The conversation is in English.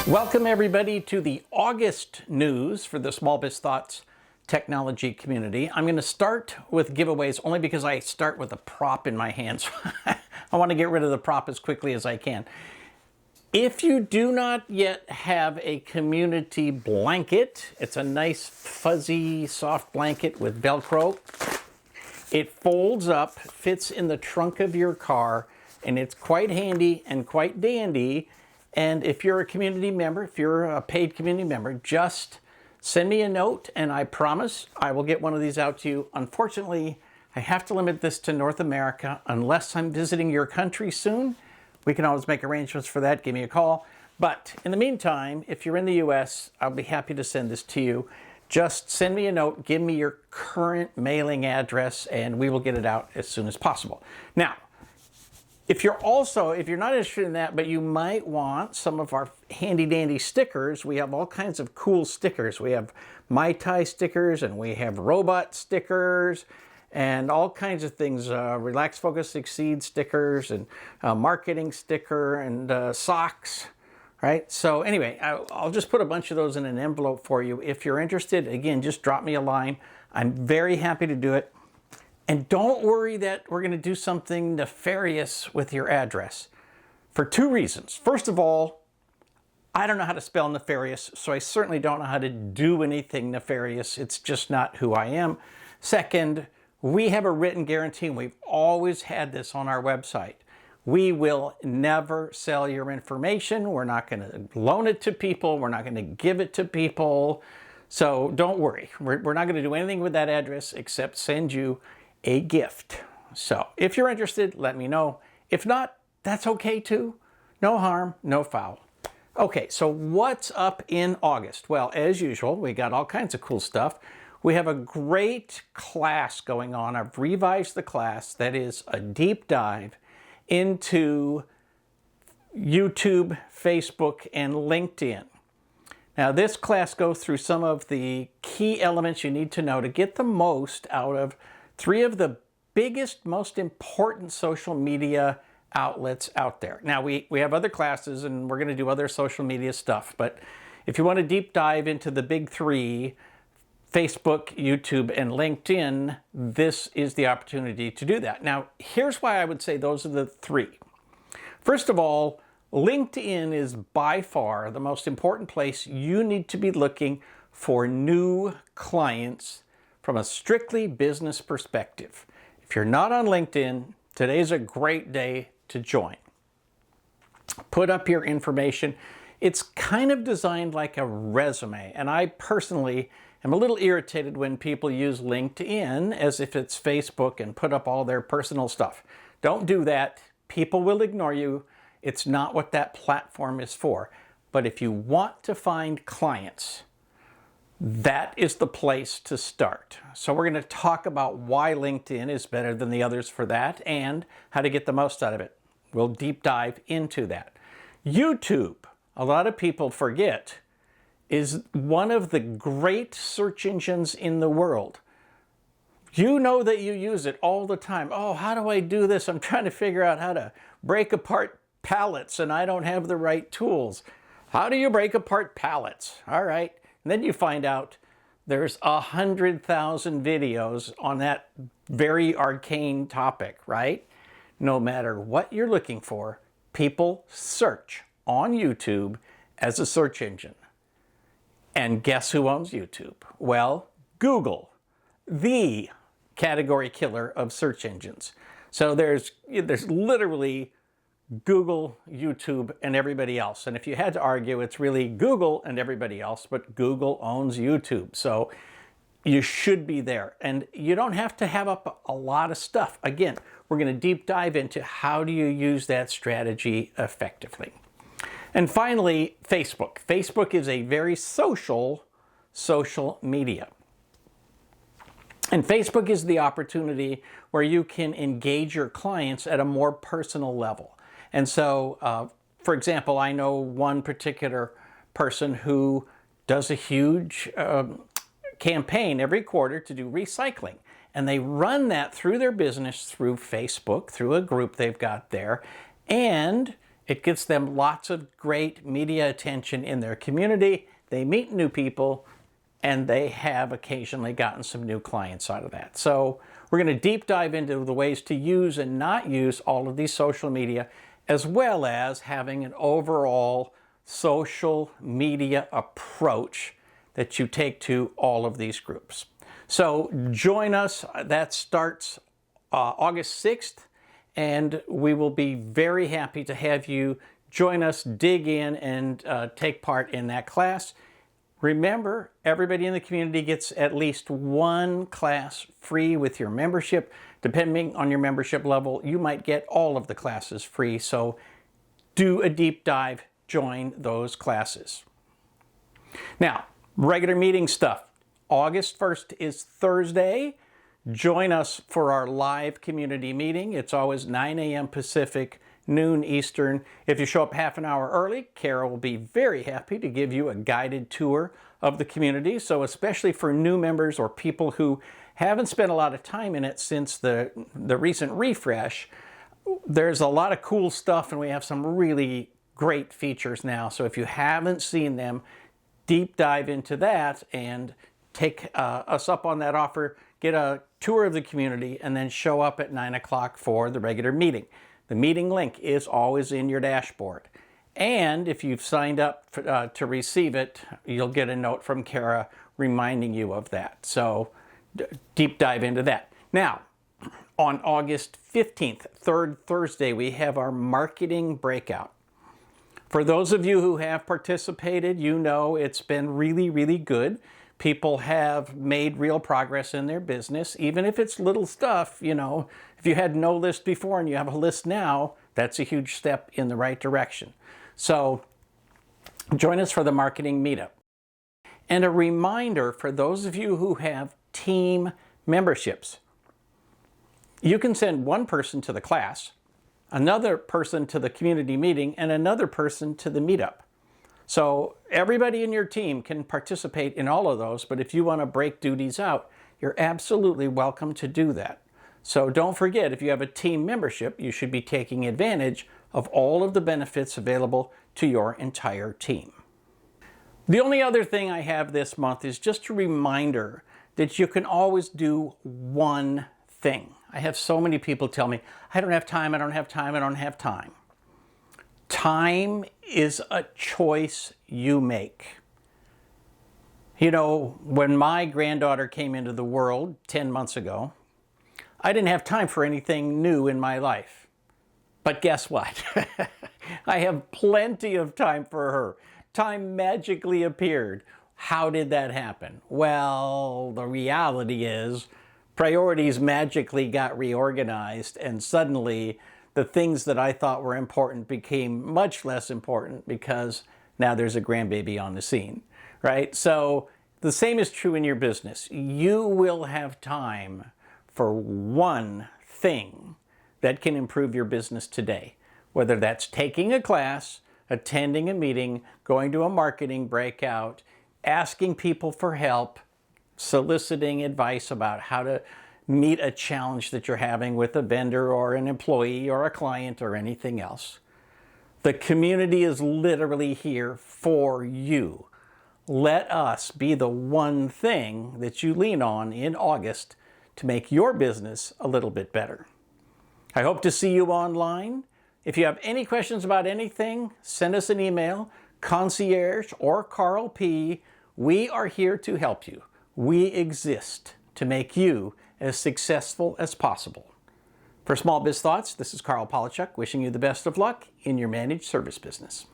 Welcome everybody to the August news for the Small Biz Thoughts technology community. I'm going to start with giveaways only because I start with a prop in my hands. I want to get rid of the prop as quickly as I can. If you do not yet have a community blanket, it's a nice fuzzy soft blanket with Velcro. It folds up, fits in the trunk of your car, and it's quite handy and quite dandy. And if you're a community member, if you're a paid community member, just send me a note and I promise I will get one of these out to you. Unfortunately, I have to limit this to North America unless I'm visiting your country soon. We can always make arrangements for that. Give me a call. But in the meantime, if you're in the US, I'll be happy to send this to you. Just send me a note, give me your current mailing address, and we will get it out as soon as possible. Now, if you're not interested in that, but you might want some of our handy dandy stickers, we have all kinds of cool stickers. We have Mai Tai stickers and we have robot stickers and all kinds of things. Relax, Focus, Succeed stickers and marketing sticker and socks, right? So anyway, I'll just put a bunch of those in an envelope for you. If you're interested, again, just drop me a line. I'm very happy to do it. And don't worry that we're going to do something nefarious with your address for two reasons. First of all, I don't know how to spell nefarious, so I certainly don't know how to do anything nefarious. It's just not who I am. Second, we have a written guarantee, and we've always had this on our website. We will never sell your information. We're not going to loan it to people. We're not going to give it to people. So don't worry. We're not going to do anything with that address except send you a gift. So if you're interested, let me know. If not, that's okay too. No harm, no foul. Okay, so what's up in August? Well, as usual, we got all kinds of cool stuff. We have a great class going on. I've revised the class that is a deep dive into YouTube, Facebook, and LinkedIn. Now, this class goes through some of the key elements you need to know to get the most out of three of the biggest, most important social media outlets out there. Now, we have other classes and we're going to do other social media stuff, but if you want to deep dive into the big three, Facebook, YouTube, and LinkedIn, this is the opportunity to do that. Now, here's why I would say those are the three. First of all, LinkedIn is by far the most important place you need to be looking for new clients from a strictly business perspective. If you're not on LinkedIn, today's a great day to join. Put up your information. It's kind of designed like a resume, and I personally am a little irritated when people use LinkedIn as if it's Facebook and put up all their personal stuff. Don't do that. People will ignore you. It's not what that platform is for. But if you want to find clients, that is the place to start. So we're going to talk about why LinkedIn is better than the others for that and how to get the most out of it. We'll deep dive into that. YouTube, a lot of people forget, is one of the great search engines in the world. You know that you use it all the time. Oh, how do I do this? I'm trying to figure out how to break apart pallets and I don't have the right tools. How do you break apart pallets? All right. And then you find out there's 100,000 videos on that very arcane topic, right? No matter what you're looking for, people search on YouTube as a search engine. And guess who owns YouTube? Well, Google, the category killer of search engines. So there's literally Google, YouTube, and everybody else. And if you had to argue, it's really Google and everybody else, but Google owns YouTube. So you should be there. And you don't have to have up a lot of stuff. Again, we're going to deep dive into how do you use that strategy effectively. And finally, Facebook. Facebook is a very social media. And Facebook is the opportunity where you can engage your clients at a more personal level. And so, for example, I know one particular person who does a huge campaign every quarter to do recycling. And they run that through their business, through Facebook, through a group they've got there. And It gets them lots of great media attention in their community. They meet new people, and they have occasionally gotten some new clients out of that. So we're going to deep dive into the ways to use and not use all of these social media, as well as having an overall social media approach that you take to all of these groups. So join us. That starts August 6th, and we will be very happy to have you join us, dig in, and take part in that class. Remember, everybody in the community gets at least one class free with your membership. Depending on your membership level, you might get all of the classes free. So do a deep dive, join those classes. Now, regular meeting stuff. August 1st is Thursday. Join us for our live community meeting. It's always 9 a.m. Pacific, noon Eastern. If you show up half an hour early, Kara will be very happy to give you a guided tour of the community. So especially for new members or people who haven't spent a lot of time in it since the recent refresh, there's a lot of cool stuff, and we have some really great features now. So if you haven't seen them, deep dive into that and take us up on that offer. Get a tour of the community, and then show up at 9 o'clock for the regular meeting. The meeting link is always in your dashboard. And if you've signed up to receive it, you'll get a note from Kara reminding you of that. So deep dive into that. Now, on August 15th, third Thursday, we have our marketing breakout. For those of you who have participated, you know it's been really, really good. People have made real progress in their business, even if it's little stuff. You know, if you had no list before and you have a list now, that's a huge step in the right direction. So join us for the marketing meetup. And a reminder for those of you who have team memberships, you can send one person to the class, another person to the community meeting, and another person to the meetup. So everybody in your team can participate in all of those, but if you want to break duties out, you're absolutely welcome to do that. So don't forget, if you have a team membership, you should be taking advantage of all of the benefits available to your entire team. The only other thing I have this month is just a reminder that you can always do one thing. I have so many people tell me, I don't have time, I don't have time, I don't have time. Time is a choice you make. You know, when my granddaughter came into the world 10 months ago, I didn't have time for anything new in my life. But guess what? I have plenty of time for her. Time magically appeared. How did that happen? Well, the reality is priorities magically got reorganized, and suddenly the things that I thought were important became much less important because now there's a grandbaby on the scene, right? So the same is true in your business. You will have time for one thing that can improve your business today, whether that's taking a class, attending a meeting, going to a marketing breakout, asking people for help, soliciting advice about how to meet a challenge that you're having with a vendor or an employee or a client or anything else. The community is literally here for you. Let us be the one thing that you lean on in August to make your business a little bit better. I hope to see you online. If you have any questions about anything, send us an email, Concierge or Carl P. We are here to help you. We exist to make you as successful as possible. For Small Biz Thoughts, this is Carl Polachuk wishing you the best of luck in your managed service business.